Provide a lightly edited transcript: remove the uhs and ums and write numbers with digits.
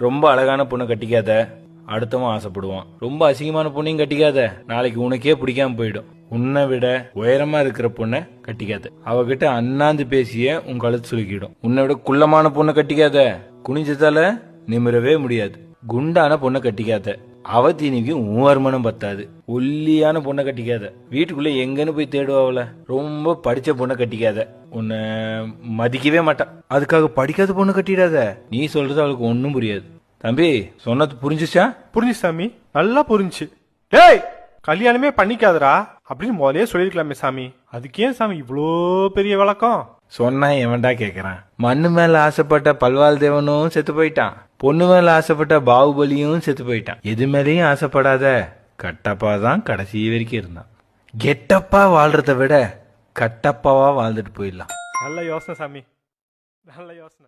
ரொம்ப அழகான பொண்ணை கட்டிக்காத, அடுத்தவன் ஆசைப்படுவான். ரொம்ப அசிங்கமான பொண்ணையும் கட்டிக்காத, நாளைக்கு உனக்கே பிடிக்காம போயிடும். உன்னை விட உயரமா இருக்கிற பொண்ணை கட்டிக்காத, அவகிட்ட அண்ணாந்து பேசிய உன் கழுத்து சுருக்கிடும். உன்னை விட குள்ளமான பொண்ணை கட்டிக்காத, குனிஞ்சதால நிமிரவே முடியாது. குண்டான பொண்ணை கட்டிக்காத, அவ தீனிக்கு உன் வருமானம் பத்தாது. ஒல்லியான பொண்ணை கட்டிக்காத, வீட்டுக்குள்ள எங்கன்னு போய் தேடுவாவில. ரொம்ப படிச்ச பொண்ணை கட்டிக்காத, உன்னை மதிக்கவே மாட்டா. அதுக்காக படிக்காத பொண்ணு கட்டிடாத. நீ சொல்றது அவளுக்கு ஒன்னும் புரியாது. தம்பி, சொன்னது புரிஞ்சுச்சா? புரிஞ்சு சாமி, நல்லா புரிஞ்சு. டேய், கல்யாணமே பண்ணிக்காதரா அப்படின்னு முதலே சொல்லிருக்கலாமே சாமி. அதுக்கு ஏன் சாமி இவ்வளோ பெரிய விளக்கம்? சொன்னா எவன்டா கேக்குறான்? மண்ணு மேல ஆசைப்பட்ட பல்வாள் தேவனும் செத்து போயிட்டான், பொண்ணு மேல ஆசைப்பட்ட பாகுபலியும் செத்து போயிட்டான். எது மேலேயும் ஆசைப்படாத கட்டப்பா தான் கடைசி வரைக்கும் இருந்தான். கெட்டப்பா வாழ்றத விட கட்டப்பாவா வாழ்ந்துட்டு போயிடலாம். நல்ல யோசனை சாமி, நல்ல யோசனை.